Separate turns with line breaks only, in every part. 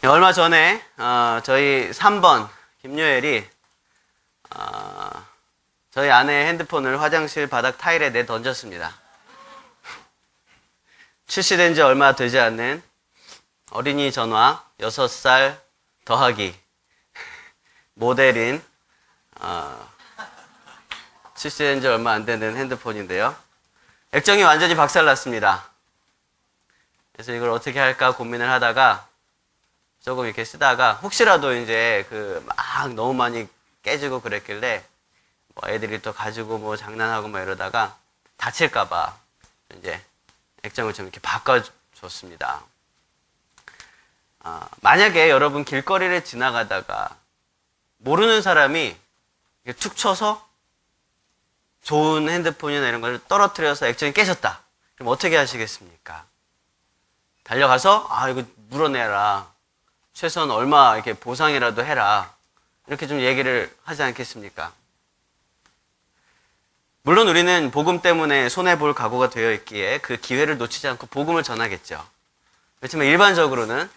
얼마 전에 저희 3번 김요엘이 저희 아내의 핸드폰을 화장실 바닥 타일에 내던졌습니다. 출시된 지 얼마 되지 않는 어린이 전화 6살 더하기 모델인 출시된 지 얼마 안 되는 핸드폰인데요. 액정이 완전히 박살났습니다. 그래서 이걸 어떻게 할까 고민을 하다가 조금 이렇게 쓰다가 혹시라도 이제 막 너무 많이 깨지고 그랬길래 뭐 애들이 또 가지고 뭐 장난하고 뭐 이러다가 다칠까봐 이제 액정을 좀 이렇게 바꿔줬습니다. 만약에 여러분 길거리를 지나가다가 모르는 사람이 툭 쳐서 좋은 핸드폰이나 이런 걸 떨어뜨려서 액정이 깨졌다. 그럼 어떻게 하시겠습니까? 달려가서 이거 물어내라. 최소한 얼마 이렇게 보상이라도 해라. 이렇게 좀 얘기를 하지 않겠습니까? 물론 우리는 복음 때문에 손해볼 각오가 되어 있기에 그 기회를 놓치지 않고 복음을 전하겠죠. 그렇지만 일반적으로는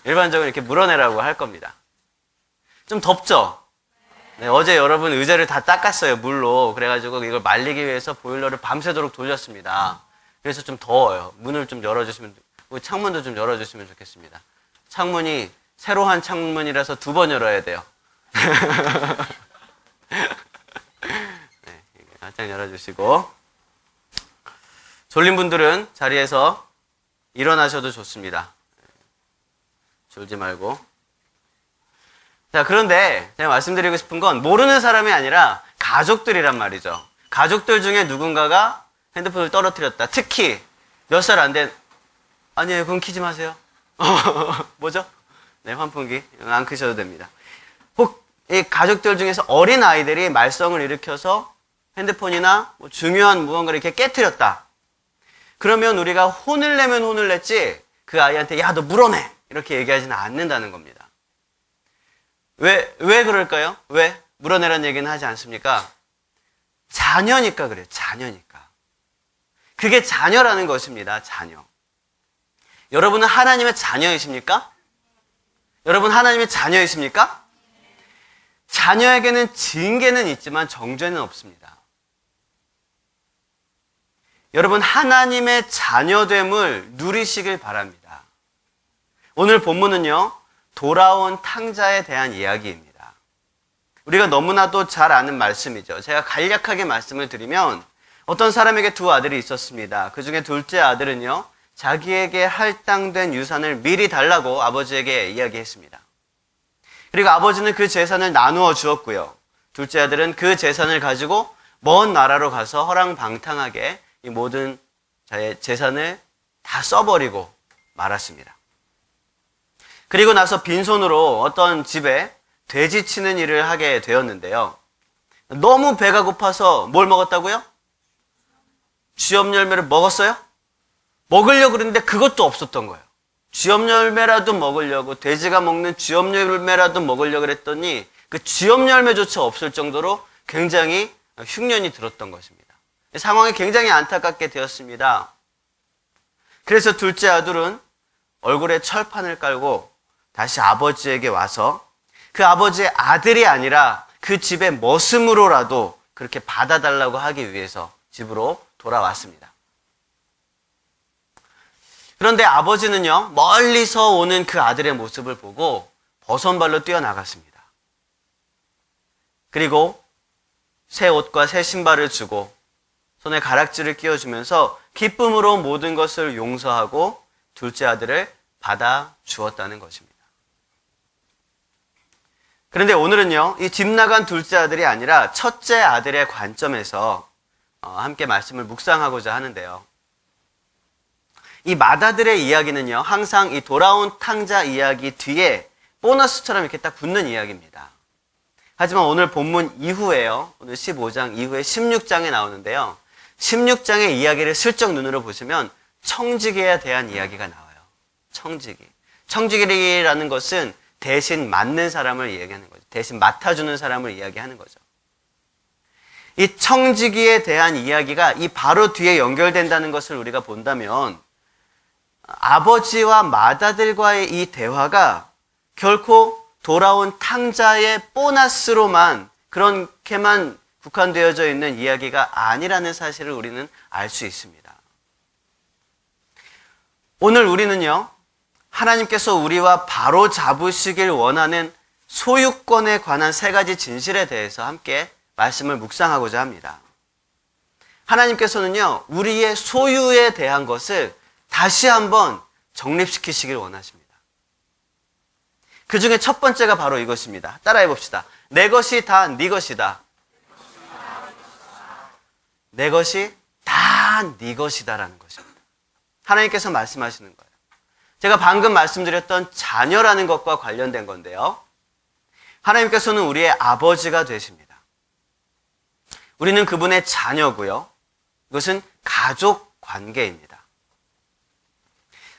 이렇게 물어내라고 할 겁니다. 좀 덥죠? 네, 어제 여러분 의자를 다 닦았어요, 물로. 그래가지고 이걸 말리기 위해서 보일러를 밤새도록 돌렸습니다. 그래서 좀 더워요. 문을 좀 열어주시면, 창문도 좀 열어주시면 좋겠습니다. 창문이 새로 한 창문이라서 2번 열어야 돼요. 네, 활짝 열어주시고. 졸린 분들은 자리에서 일어나셔도 좋습니다. 졸지 말고. 자, 그런데 제가 말씀드리고 싶은 건 모르는 사람이 아니라 가족들이란 말이죠. 가족들 중에 누군가가 핸드폰을 떨어뜨렸다. 특히 몇 살 안 된, 아니에요, 그건 키지 마세요. 뭐죠? 네, 환풍기. 안 끄셔도 됩니다. 혹 이 가족들 중에서 어린 아이들이 말썽을 일으켜서 핸드폰이나 뭐 중요한 무언가를 이렇게 깨트렸다. 그러면 우리가 혼을 내면 혼을 냈지 그 아이한테 야, 너 물어내! 이렇게 얘기하지는 않는다는 겁니다. 왜 그럴까요? 왜? 물어내라는 얘기는 하지 않습니까? 자녀니까 그래요. 자녀니까. 그게 자녀라는 것입니다. 자녀. 여러분은 하나님의 자녀이십니까? 여러분 하나님의 자녀이십니까? 자녀에게는 징계는 있지만 정죄는 없습니다. 여러분 하나님의 자녀됨을 누리시길 바랍니다. 오늘 본문은요, 돌아온 탕자에 대한 이야기입니다. 우리가 너무나도 잘 아는 말씀이죠. 제가 간략하게 말씀을 드리면 어떤 사람에게 2 아들이 있었습니다. 그 중에 둘째 아들은요, 자기에게 할당된 유산을 미리 달라고 아버지에게 이야기했습니다. 그리고 아버지는 그 재산을 나누어 주었고요. 둘째 아들은 그 재산을 가지고 먼 나라로 가서 허랑방탕하게 이 모든 자의 재산을 다 써버리고 말았습니다. 그리고 나서 빈손으로 어떤 집에 돼지 치는 일을 하게 되었는데요. 너무 배가 고파서 뭘 먹었다고요? 쥐업 열매를 먹었어요? 먹으려고 그랬는데 그것도 없었던 거예요. 쥐업 열매라도 먹으려고, 돼지가 먹는 쥐업 열매라도 먹으려고 그랬더니 그 쥐업 열매조차 없을 정도로 굉장히 흉년이 들었던 것입니다. 상황이 굉장히 안타깝게 되었습니다. 그래서 둘째 아들은 얼굴에 철판을 깔고 다시 아버지에게 와서 그 아버지의 아들이 아니라 그 집의 머슴으로라도 그렇게 받아달라고 하기 위해서 집으로 돌아왔습니다. 그런데 아버지는요, 멀리서 오는 그 아들의 모습을 보고 버선발로 뛰어나갔습니다. 그리고 새 옷과 새 신발을 주고 손에 가락지를 끼워주면서 기쁨으로 모든 것을 용서하고 둘째 아들을 받아 주었다는 것입니다. 그런데 오늘은요, 이 집 나간 둘째 아들이 아니라 첫째 아들의 관점에서 함께 말씀을 묵상하고자 하는데요. 이 맏아들의 이야기는요, 항상 이 돌아온 탕자 이야기 뒤에 보너스처럼 이렇게 딱 붙는 이야기입니다. 하지만 오늘 본문 이후에요, 오늘 15장 이후에 16장에 나오는데요. 16장의 이야기를 슬쩍 눈으로 보시면 청지기에 대한 이야기가 나와요. 청지기. 청지기라는 것은 대신 맡는 사람을 이야기하는 거죠. 대신 맡아주는 사람을 이야기하는 거죠. 이 청지기에 대한 이야기가 이 바로 뒤에 연결된다는 것을 우리가 본다면 아버지와 맏아들과의 이 대화가 결코 돌아온 탕자의 보너스로만 그렇게만 국한되어져 있는 이야기가 아니라는 사실을 우리는 알 수 있습니다. 오늘 우리는요, 하나님께서 우리와 바로 잡으시길 원하는 소유권에 관한 세 가지 진실에 대해서 함께 말씀을 묵상하고자 합니다. 하나님께서는요, 우리의 소유에 대한 것을 다시 한번 정립시키시길 원하십니다. 그 중에 첫 번째가 바로 이것입니다. 따라해 봅시다. 내 것이 다 네 것이다. 내 것이 다 네 것이다라는 것입니다. 하나님께서 말씀하시는 거예요. 제가 방금 말씀드렸던 자녀라는 것과 관련된 건데요. 하나님께서는 우리의 아버지가 되십니다. 우리는 그분의 자녀고요. 이것은 가족 관계입니다.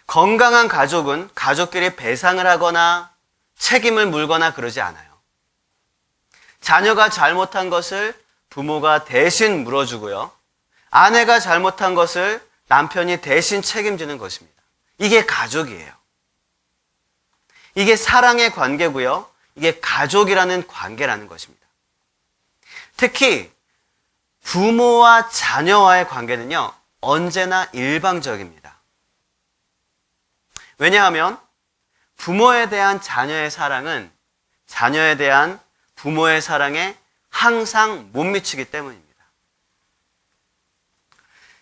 건강한 가족은 가족끼리 배상을 하거나 책임을 물거나 그러지 않아요. 자녀가 잘못한 것을 부모가 대신 물어주고요. 아내가 잘못한 것을 남편이 대신 책임지는 것입니다. 이게 가족이에요. 이게 사랑의 관계고요. 이게 가족이라는 관계라는 것입니다. 특히 부모와 자녀와의 관계는요, 언제나 일방적입니다. 왜냐하면 부모에 대한 자녀의 사랑은 자녀에 대한 부모의 사랑에 항상 못 미치기 때문입니다.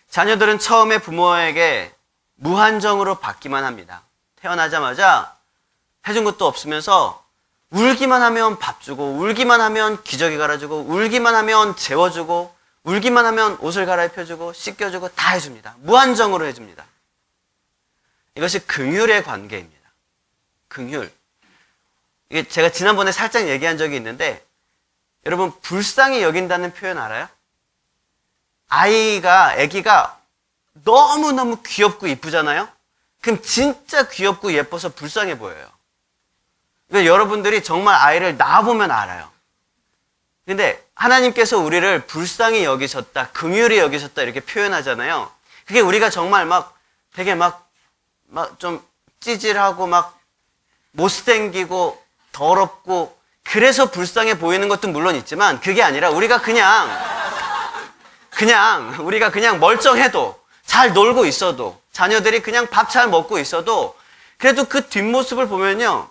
자녀들은 처음에 부모에게 무한정으로 받기만 합니다. 태어나자마자 해준 것도 없으면서 울기만 하면 밥 주고, 울기만 하면 기저귀 갈아주고, 울기만 하면 재워주고, 울기만 하면 옷을 갈아입혀주고, 씻겨주고 다 해줍니다. 무한정으로 해줍니다. 이것이 긍휼의 관계입니다. 긍휼. 이게 제가 지난번에 살짝 얘기한 적이 있는데, 여러분 불쌍히 여긴다는 표현 알아요? 아기가 너무너무 귀엽고 이쁘잖아요? 그럼 진짜 귀엽고 예뻐서 불쌍해 보여요. 그러니까 여러분들이 정말 아이를 낳아보면 알아요. 근데 하나님께서 우리를 불쌍히 여기셨다, 긍휼히 여기셨다 이렇게 표현하잖아요. 그게 우리가 정말 되게 좀 찌질하고 못생기고 더럽고 그래서 불쌍해 보이는 것도 물론 있지만 그게 아니라 우리가 우리가 그냥 멀쩡해도 잘 놀고 있어도 자녀들이 그냥 밥 잘 먹고 있어도 그래도 그 뒷모습을 보면요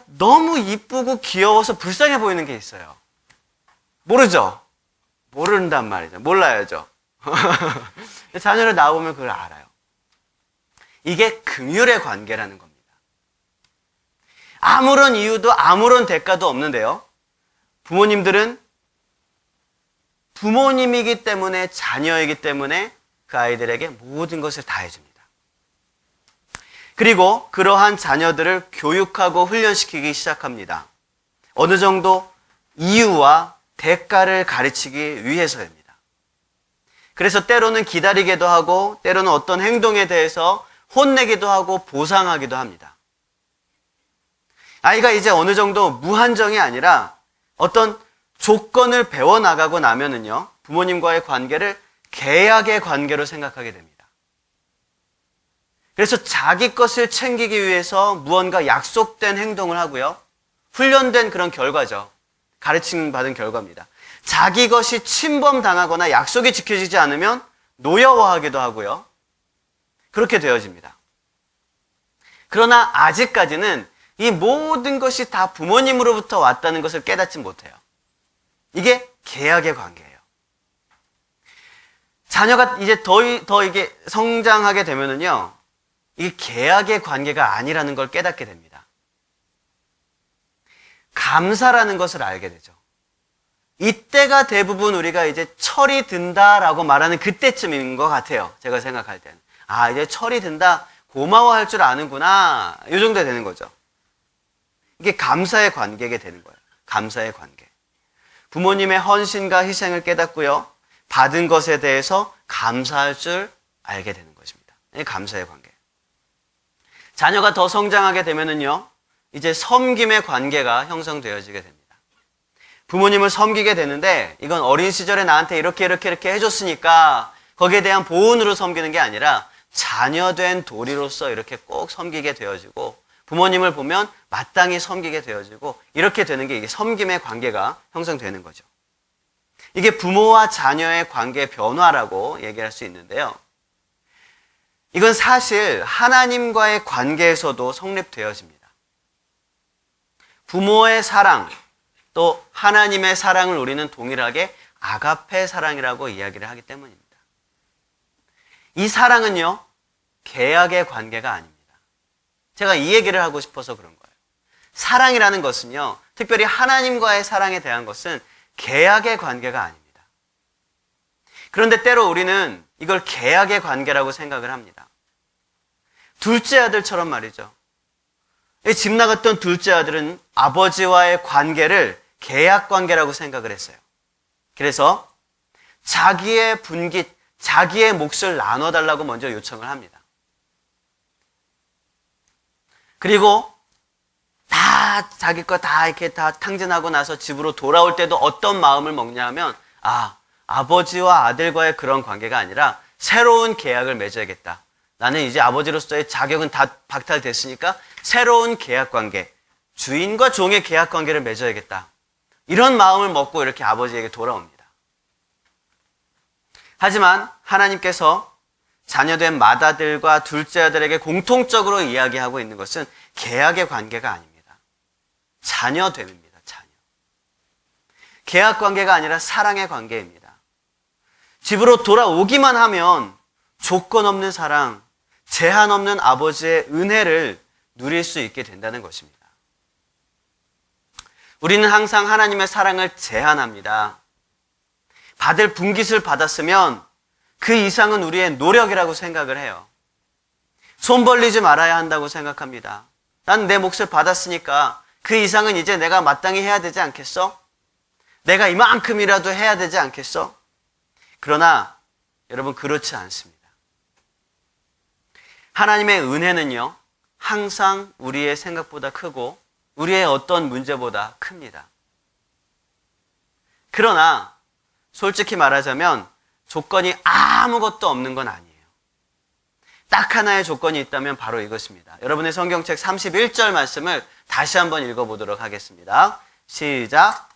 너무 이쁘고 귀여워서 불쌍해 보이는 게 있어요. 모르죠? 모른단 말이죠. 몰라야죠. 자녀를 낳아보면 그걸 알아요. 이게 긍휼의 관계라는 겁니다. 아무런 이유도 아무런 대가도 없는데요. 부모님들은 부모님이기 때문에 자녀이기 때문에 그 아이들에게 모든 것을 다 해줍니다. 그리고 그러한 자녀들을 교육하고 훈련시키기 시작합니다. 어느 정도 이유와 대가를 가르치기 위해서입니다. 그래서 때로는 기다리기도 하고 때로는 어떤 행동에 대해서 혼내기도 하고 보상하기도 합니다. 아이가 이제 어느 정도 무한정이 아니라 어떤 조건을 배워나가고 나면은요, 부모님과의 관계를 계약의 관계로 생각하게 됩니다. 그래서 자기 것을 챙기기 위해서 무언가 약속된 행동을 하고요, 훈련된 그런 결과죠. 가르침 받은 결과입니다. 자기 것이 침범당하거나 약속이 지켜지지 않으면 노여워하기도 하고요. 그렇게 되어집니다. 그러나 아직까지는 이 모든 것이 다 부모님으로부터 왔다는 것을 깨닫지 못해요. 이게 계약의 관계예요. 자녀가 이제 더 이게 성장하게 되면은요, 이게 계약의 관계가 아니라는 걸 깨닫게 됩니다. 감사라는 것을 알게 되죠. 이때가 대부분 우리가 이제 철이 든다라고 말하는 그때쯤인 것 같아요. 제가 생각할 때는. 아, 이제 철이 든다. 고마워할 줄 아는구나. 이 정도 되는 거죠. 이게 감사의 관계가 되는 거예요. 감사의 관계. 부모님의 헌신과 희생을 깨닫고요, 받은 것에 대해서 감사할 줄 알게 되는 것입니다. 이게 감사의 관계. 자녀가 더 성장하게 되면은요, 이제 섬김의 관계가 형성되어지게 됩니다. 부모님을 섬기게 되는데 이건 어린 시절에 나한테 이렇게 해줬으니까 거기에 대한 보은으로 섬기는 게 아니라 자녀된 도리로서 이렇게 꼭 섬기게 되어지고 부모님을 보면 마땅히 섬기게 되어지고 이렇게 되는 게 이게 섬김의 관계가 형성되는 거죠. 이게 부모와 자녀의 관계 변화라고 얘기할 수 있는데요. 이건 사실 하나님과의 관계에서도 성립되어집니다. 부모의 사랑, 또 하나님의 사랑을 우리는 동일하게 아가페 사랑이라고 이야기를 하기 때문입니다. 이 사랑은요, 계약의 관계가 아닙니다. 제가 이 얘기를 하고 싶어서 그런 거예요. 사랑이라는 것은요, 특별히 하나님과의 사랑에 대한 것은 계약의 관계가 아닙니다. 그런데 때로 우리는 이걸 계약의 관계라고 생각을 합니다. 둘째 아들처럼 말이죠. 집 나갔던 둘째 아들은 아버지와의 관계를 계약 관계라고 생각을 했어요. 그래서 자기의 분깃, 자기의 몫을 나눠달라고 먼저 요청을 합니다. 그리고 다 자기 거 다 이렇게 다 탕진하고 나서 집으로 돌아올 때도 어떤 마음을 먹냐 하면 아버지와 아들과의 그런 관계가 아니라 새로운 계약을 맺어야겠다. 나는 이제 아버지로서의 자격은 다 박탈됐으니까 새로운 계약 관계, 주인과 종의 계약 관계를 맺어야겠다. 이런 마음을 먹고 이렇게 아버지에게 돌아옵니다. 하지만 하나님께서 자녀된 맏아들과 둘째 아들에게 공통적으로 이야기하고 있는 것은 계약의 관계가 아닙니다. 자녀됨입니다. 자녀. 계약 관계가 아니라 사랑의 관계입니다. 집으로 돌아오기만 하면 조건 없는 사랑, 제한 없는 아버지의 은혜를 누릴 수 있게 된다는 것입니다. 우리는 항상 하나님의 사랑을 제한합니다. 받을 분깃을 받았으면 그 이상은 우리의 노력이라고 생각을 해요. 손 벌리지 말아야 한다고 생각합니다. 난 내 몫을 받았으니까 그 이상은 이제 내가 마땅히 해야 되지 않겠어? 내가 이만큼이라도 해야 되지 않겠어? 그러나 여러분, 그렇지 않습니다. 하나님의 은혜는요, 항상 우리의 생각보다 크고 우리의 어떤 문제보다 큽니다. 그러나 솔직히 말하자면 조건이 아무것도 없는 건 아니에요. 딱 하나의 조건이 있다면 바로 이것입니다. 여러분의 성경책 31절 말씀을 다시 한번 읽어보도록 하겠습니다. 시작.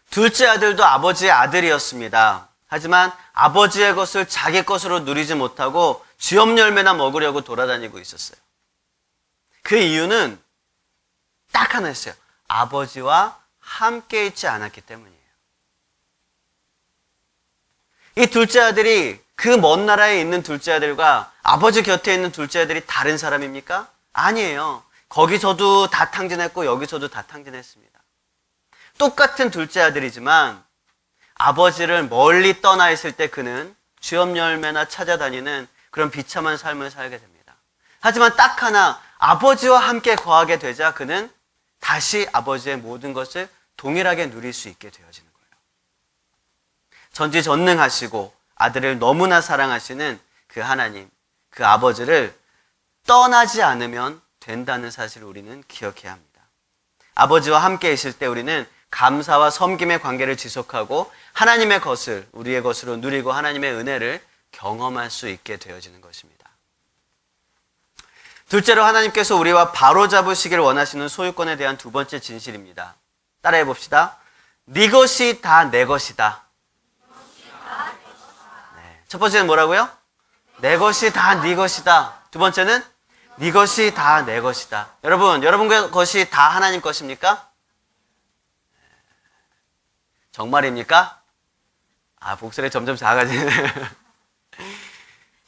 둘째 아들도 아버지의 아들이었습니다. 하지만 아버지의 것을 자기 것으로 누리지 못하고 쥐업 열매나 먹으려고 돌아다니고 있었어요. 그 이유는 딱 하나였어요. 아버지와 함께 있지 않았기 때문이에요. 이 둘째 아들이 그 먼 나라에 있는 둘째 아들과 아버지 곁에 있는 둘째 아들이 다른 사람입니까? 아니에요. 거기서도 다 탕진했고 여기서도 다 탕진했습니다. 똑같은 둘째 아들이지만 아버지를 멀리 떠나 있을 때 그는 쥐업 열매나 찾아다니는 그런 비참한 삶을 살게 됩니다. 하지만 딱 하나, 아버지와 함께 거하게 되자 그는 다시 아버지의 모든 것을 동일하게 누릴 수 있게 되어지는 거예요. 전지전능하시고 아들을 너무나 사랑하시는 그 하나님, 그 아버지를 떠나지 않으면 된다는 사실을 우리는 기억해야 합니다. 아버지와 함께 있을 때 우리는 감사와 섬김의 관계를 지속하고 하나님의 것을 우리의 것으로 누리고 하나님의 은혜를 경험할 수 있게 되어지는 것입니다. 둘째로 하나님께서 우리와 바로잡으시길 원하시는 소유권에 대한 두 번째 진실입니다. 따라해 봅시다. 네 것이 다 내 것이다. 네. 첫 번째는 뭐라고요? 내 것이 다 네 것이다. 두 번째는 네 것이 다 내 것이다. 여러분 것이 다 하나님 것입니까? 정말입니까? 목소리 점점 작아지네.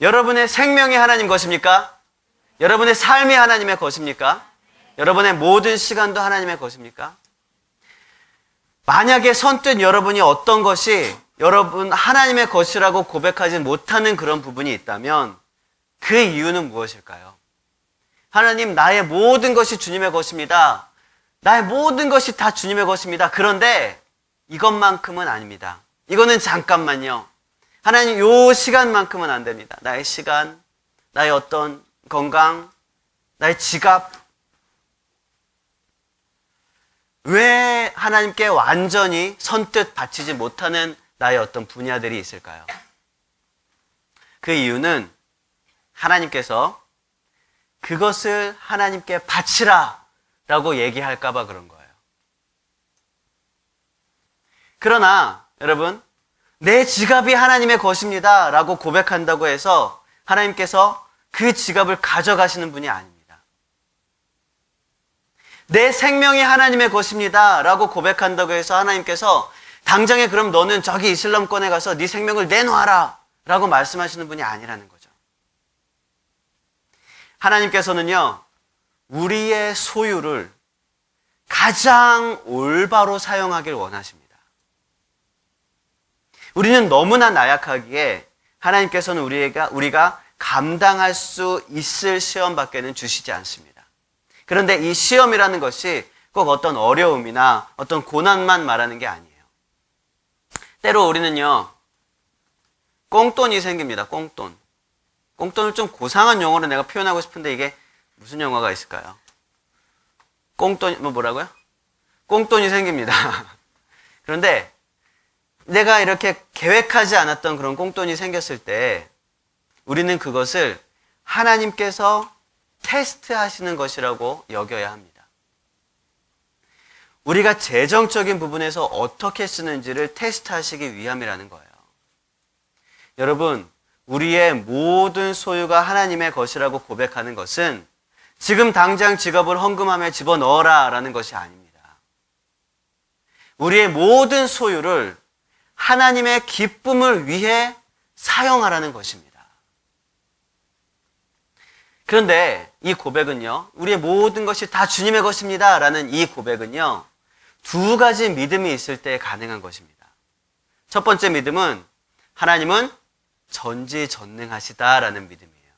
여러분의 생명이 하나님 것입니까? 여러분의 삶이 하나님의 것입니까? 여러분의 모든 시간도 하나님의 것입니까? 만약에 선뜻 여러분이 어떤 것이 여러분 하나님의 것이라고 고백하지 못하는 그런 부분이 있다면 그 이유는 무엇일까요? 하나님, 나의 모든 것이 주님의 것입니다. 나의 모든 것이 다 주님의 것입니다. 그런데 이것만큼은 아닙니다. 이거는 잠깐만요. 하나님, 요 시간만큼은 안 됩니다. 나의 시간, 나의 어떤 건강, 나의 지갑. 왜 하나님께 완전히 선뜻 바치지 못하는 나의 어떤 분야들이 있을까요? 그 이유는 하나님께서 그것을 하나님께 바치라 라고 얘기할까봐 그런 거예요. 그러나 여러분, 내 지갑이 하나님의 것입니다 라고 고백한다고 해서 하나님께서 그 지갑을 가져가시는 분이 아닙니다. 내 생명이 하나님의 것입니다 라고 고백한다고 해서 하나님께서 당장에 그럼 너는 저기 이슬람권에 가서 네 생명을 내놓아라 라고 말씀하시는 분이 아니라는 거죠. 하나님께서는요, 우리의 소유를 가장 올바로 사용하길 원하십니다. 우리는 너무나 나약하기에 하나님께서는 우리가 감당할 수 있을 시험밖에는 주시지 않습니다. 그런데 이 시험이라는 것이 꼭 어떤 어려움이나 어떤 고난만 말하는 게 아니에요. 때로 우리는요, 꽁돈이 생깁니다. 꽁돈. 꽁돈을 좀 고상한 용어로 내가 표현하고 싶은데 이게 무슨 영어가 있을까요? 꽁돈, 뭐라고요? 꽁돈이 생깁니다. 그런데 내가 이렇게 계획하지 않았던 그런 꽁돈이 생겼을 때 우리는 그것을 하나님께서 테스트하시는 것이라고 여겨야 합니다. 우리가 재정적인 부분에서 어떻게 쓰는지를 테스트하시기 위함이라는 거예요. 여러분, 우리의 모든 소유가 하나님의 것이라고 고백하는 것은 지금 당장 지갑을 헌금함에 집어넣어라 라는 것이 아닙니다. 우리의 모든 소유를 하나님의 기쁨을 위해 사용하라는 것입니다. 그런데 이 고백은요, 우리의 모든 것이 다 주님의 것입니다 라는 이 고백은요, 두 가지 믿음이 있을 때 가능한 것입니다. 첫 번째 믿음은 하나님은 전지전능하시다라는 믿음이에요.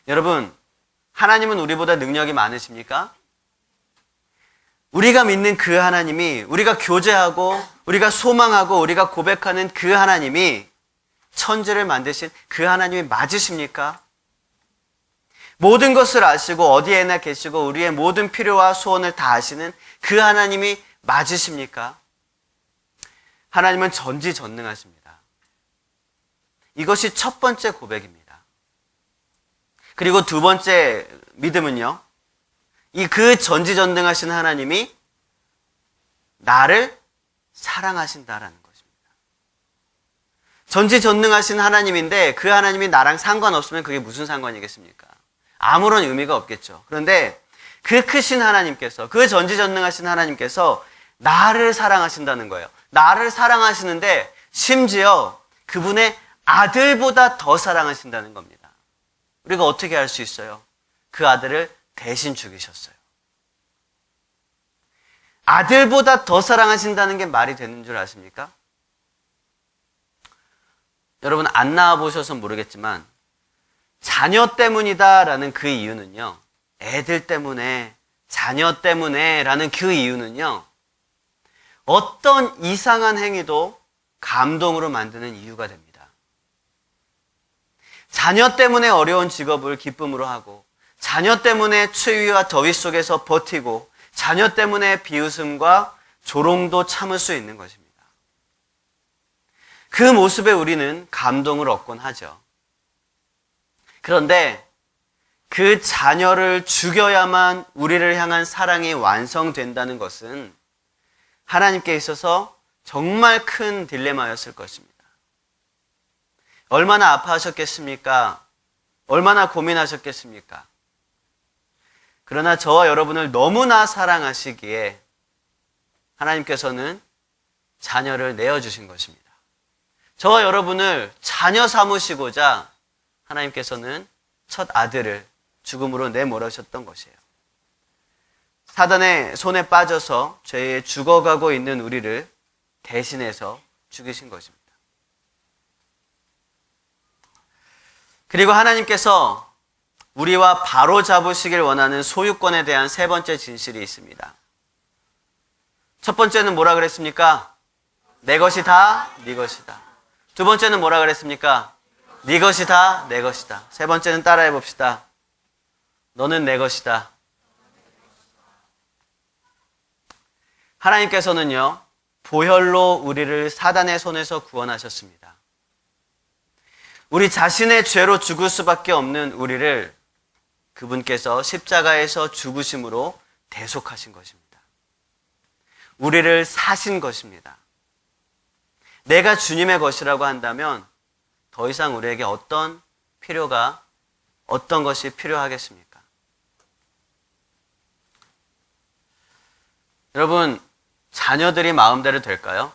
여러분, 하나님은 우리보다 능력이 많으십니까? 우리가 믿는 그 하나님이, 우리가 교제하고 우리가 소망하고 우리가 고백하는 그 하나님이, 천지를 만드신 그 하나님이 맞으십니까? 모든 것을 아시고 어디에나 계시고 우리의 모든 필요와 소원을 다 아시는 그 하나님이 맞으십니까? 하나님은 전지전능하십니다. 이것이 첫 번째 고백입니다. 그리고 두 번째 믿음은요, 그 전지전능하신 하나님이 나를 사랑하신다라는 것입니다. 전지전능하신 하나님인데 그 하나님이 나랑 상관없으면 그게 무슨 상관이겠습니까? 아무런 의미가 없겠죠. 그런데 그 크신 하나님께서, 그 전지전능하신 하나님께서 나를 사랑하신다는 거예요. 나를 사랑하시는데 심지어 그분의 아들보다 더 사랑하신다는 겁니다. 우리가 어떻게 알 수 있어요? 그 아들을 대신 죽이셨어요. 아들보다 더 사랑하신다는 게 말이 되는 줄 아십니까? 여러분, 안 낳아보셔서 모르겠지만 자녀 때문이다라는 그 이유는요, 애들 때문에, 자녀 때문에 라는 그 이유는요, 어떤 이상한 행위도 감동으로 만드는 이유가 됩니다. 자녀 때문에 어려운 직업을 기쁨으로 하고, 자녀 때문에 추위와 더위 속에서 버티고, 자녀 때문에 비웃음과 조롱도 참을 수 있는 것입니다. 그 모습에 우리는 감동을 얻곤 하죠. 그런데 그 자녀를 죽여야만 우리를 향한 사랑이 완성된다는 것은 하나님께 있어서 정말 큰 딜레마였을 것입니다. 얼마나 아파하셨겠습니까? 얼마나 고민하셨겠습니까? 그러나 저와 여러분을 너무나 사랑하시기에 하나님께서는 자녀를 내어주신 것입니다. 저와 여러분을 자녀 삼으시고자 하나님께서는 첫 아들을 죽음으로 내몰으셨던 것이에요. 사단의 손에 빠져서 죄에 죽어가고 있는 우리를 대신해서 죽이신 것입니다. 그리고 하나님께서 우리와 바로 잡으시길 원하는 소유권에 대한 세 번째 진실이 있습니다. 첫 번째는 뭐라 그랬습니까? 내 것이 다 네 것이다. 두 번째는 뭐라 그랬습니까? 네 것이 다 내 것이다. 세 번째는 따라해 봅시다. 너는 내 것이다. 하나님께서는요, 보혈로 우리를 사단의 손에서 구원하셨습니다. 우리 자신의 죄로 죽을 수밖에 없는 우리를 그분께서 십자가에서 죽으심으로 대속하신 것입니다. 우리를 사신 것입니다. 내가 주님의 것이라고 한다면 더 이상 우리에게 어떤 것이 필요하겠습니까? 여러분, 자녀들이 마음대로 될까요?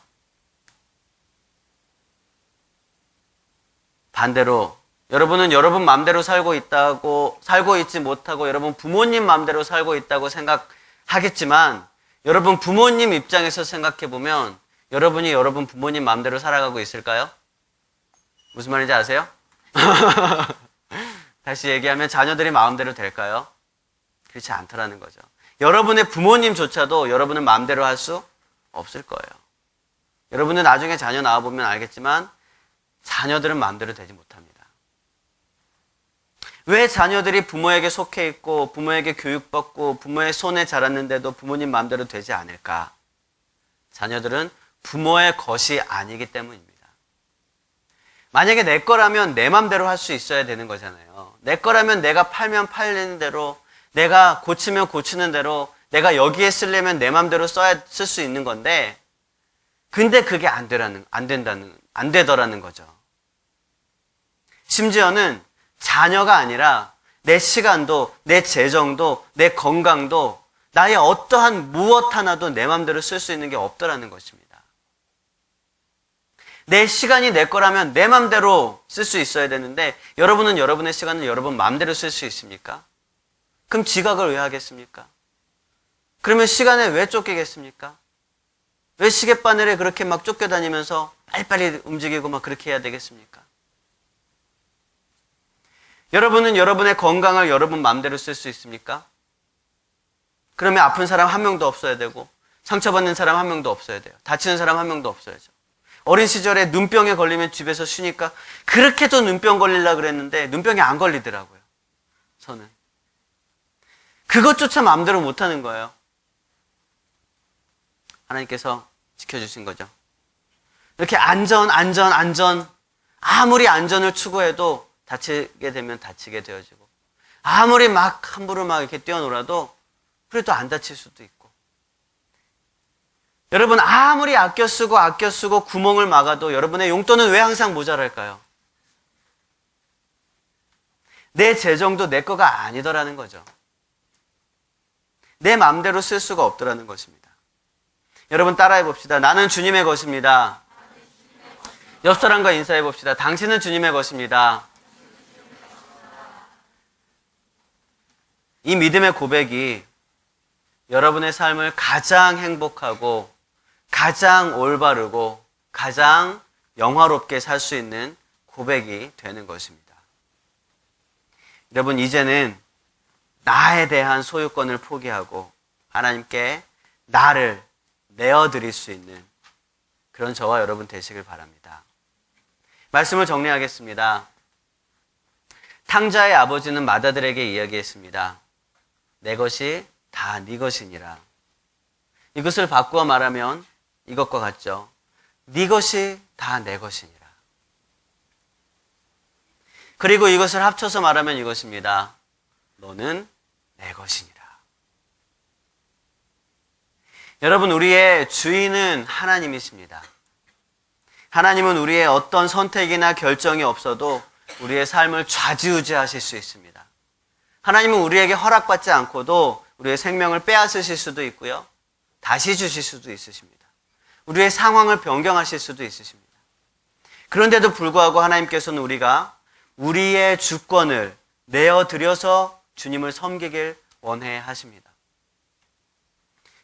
반대로 여러분은 여러분 마음대로 살고 있지 못하고 여러분 부모님 마음대로 살고 있다고 생각하겠지만 여러분 부모님 입장에서 생각해 보면 여러분이 여러분 부모님 마음대로 살아가고 있을까요? 무슨 말인지 아세요? 다시 얘기하면 자녀들이 마음대로 될까요? 그렇지 않더라는 거죠. 여러분의 부모님조차도 여러분은 마음대로 할 수 없을 거예요. 여러분은 나중에 자녀 낳아보면 알겠지만 자녀들은 마음대로 되지 못합니다. 왜 자녀들이 부모에게 속해 있고 부모에게 교육받고 부모의 손에 자랐는데도 부모님 마음대로 되지 않을까? 자녀들은 부모의 것이 아니기 때문입니다. 만약에 내 거라면 내 마음대로 할 수 있어야 되는 거잖아요. 내 거라면 내가 팔면 팔리는 대로, 내가 고치면 고치는 대로, 내가 여기에 쓰려면 내 마음대로 쓸 수 있는 건데, 근데 그게 안 되더라는 거죠. 심지어는 자녀가 아니라 내 시간도, 내 재정도, 내 건강도, 나의 어떠한 무엇 하나도 내 마음대로 쓸 수 있는 게 없더라는 것입니다. 내 시간이 내 거라면 내 마음대로 쓸 수 있어야 되는데 여러분은 여러분의 시간을 여러분 마음대로 쓸 수 있습니까? 그럼 지각을 왜 하겠습니까? 그러면 시간에 왜 쫓기겠습니까? 왜 시계바늘에 그렇게 막 쫓겨다니면서 빨리빨리 움직이고 막 그렇게 해야 되겠습니까? 여러분은 여러분의 건강을 여러분 마음대로 쓸 수 있습니까? 그러면 아픈 사람 한 명도 없어야 되고 상처받는 사람 한 명도 없어야 돼요. 다치는 사람 한 명도 없어야죠. 어린 시절에 눈병에 걸리면 집에서 쉬니까 그렇게도 눈병 걸리려고 그랬는데 눈병이 안 걸리더라고요. 저는. 그것조차 마음대로 못하는 거예요. 하나님께서 지켜주신 거죠. 이렇게 안전 아무리 안전을 추구해도 다치게 되면 다치게 되어지고 아무리 막 함부로 막 이렇게 뛰어놀아도 그래도 안 다칠 수도 있고 여러분 아무리 아껴 쓰고 구멍을 막아도 여러분의 용돈은 왜 항상 모자랄까요? 내 재정도 내 거가 아니더라는 거죠. 내 마음대로 쓸 수가 없더라는 것입니다. 여러분 따라해 봅시다. 나는 주님의 것입니다. 옆 사람과 인사해 봅시다. 당신은 주님의 것입니다. 이 믿음의 고백이 여러분의 삶을 가장 행복하고 가장 올바르고 가장 영화롭게 살 수 있는 고백이 되는 것입니다. 여러분 이제는 나에 대한 소유권을 포기하고 하나님께 나를 내어드릴 수 있는 그런 저와 여러분 되시길 바랍니다. 말씀을 정리하겠습니다. 탕자의 아버지는 맏아들에게 이야기했습니다. 내 것이 다 네 것이니라. 이것을 바꾸어 말하면 이것과 같죠. 네 것이 다 내 것이니라. 그리고 이것을 합쳐서 말하면 이것입니다. 너는 내 것이니라. 여러분 우리의 주인은 하나님이십니다. 하나님은 우리의 어떤 선택이나 결정이 없어도 우리의 삶을 좌지우지하실 수 있습니다. 하나님은 우리에게 허락받지 않고도 우리의 생명을 빼앗으실 수도 있고요. 다시 주실 수도 있으십니다. 우리의 상황을 변경하실 수도 있으십니다. 그런데도 불구하고 하나님께서는 우리가 우리의 주권을 내어드려서 주님을 섬기길 원해 하십니다.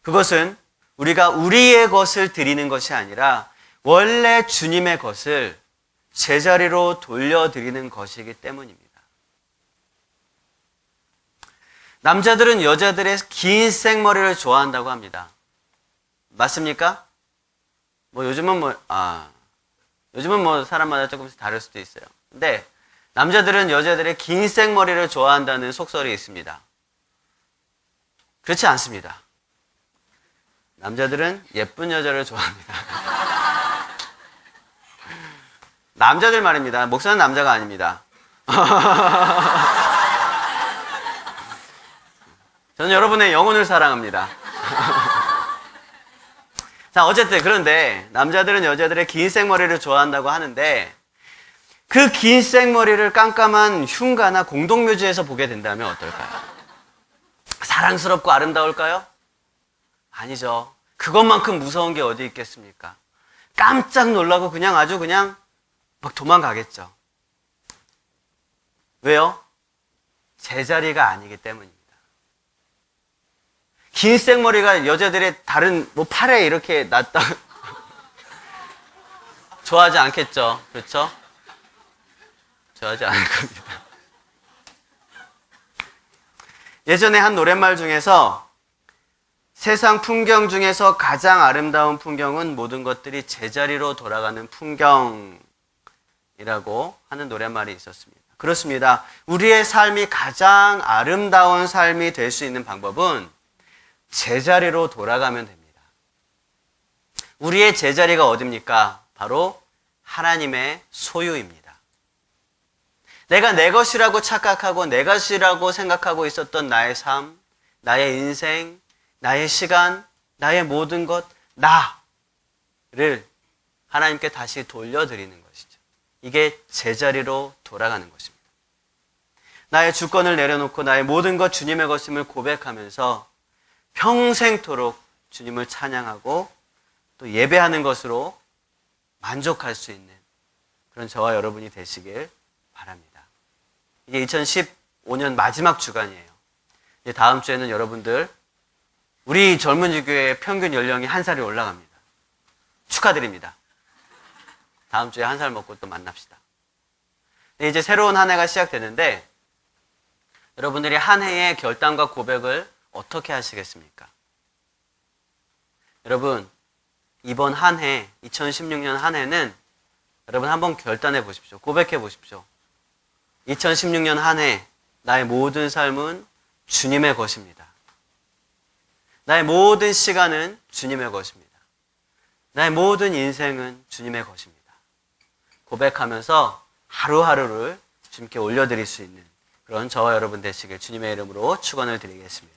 그것은 우리가 우리의 것을 드리는 것이 아니라 원래 주님의 것을 제자리로 돌려드리는 것이기 때문입니다. 남자들은 여자들의 긴 생머리를 좋아한다고 합니다. 맞습니까? 요즘은 사람마다 조금씩 다를 수도 있어요. 근데 남자들은 여자들의 긴 생머리를 좋아한다는 속설이 있습니다. 그렇지 않습니다. 남자들은 예쁜 여자를 좋아합니다. 남자들 말입니다. 목사는 남자가 아닙니다. 저는 여러분의 영혼을 사랑합니다. 자, 어쨌든 그런데 남자들은 여자들의 긴 생머리를 좋아한다고 하는데 그 긴 생머리를 깜깜한 흉가나 공동묘지에서 보게 된다면 어떨까요? 사랑스럽고 아름다울까요? 아니죠. 그것만큼 무서운 게 어디 있겠습니까? 깜짝 놀라고 그냥 아주 그냥 막 도망가겠죠. 왜요? 제자리가 아니기 때문입니다. 긴 생머리가 여자들의 다른 팔에 이렇게 났다 좋아하지 않겠죠. 그렇죠? 좋아하지 않을 겁니다. 예전에 한 노랫말 중에서 세상 풍경 중에서 가장 아름다운 풍경은 모든 것들이 제자리로 돌아가는 풍경이라고 하는 노랫말이 있었습니다. 그렇습니다. 우리의 삶이 가장 아름다운 삶이 될 수 있는 방법은 제자리로 돌아가면 됩니다. 우리의 제자리가 어디입니까? 바로 하나님의 소유입니다. 내가 내 것이라고 착각하고 내 것이라고 생각하고 있었던 나의 삶, 나의 인생, 나의 시간, 나의 모든 것, 나를 하나님께 다시 돌려드리는 것이죠. 이게 제자리로 돌아가는 것입니다. 나의 주권을 내려놓고 나의 모든 것 주님의 것임을 고백하면서 평생토록 주님을 찬양하고 또 예배하는 것으로 만족할 수 있는 그런 저와 여러분이 되시길 바랍니다. 이게 2015년 마지막 주간이에요. 이제 다음 주에는 여러분들 우리 젊은이교회의 평균 연령이 1살이 올라갑니다. 축하드립니다. 다음 주에 1살 먹고 또 만납시다. 이제 새로운 한 해가 시작되는데 여러분들이 한 해의 결단과 고백을 어떻게 하시겠습니까? 여러분, 이번 한 해, 2016년 한 해는 여러분 한번 결단해 보십시오. 고백해 보십시오. 2016년 한 해, 나의 모든 삶은 주님의 것입니다. 나의 모든 시간은 주님의 것입니다. 나의 모든 인생은 주님의 것입니다. 고백하면서 하루하루를 주님께 올려드릴 수 있는 그런 저와 여러분 되시길 주님의 이름으로 축원을 드리겠습니다.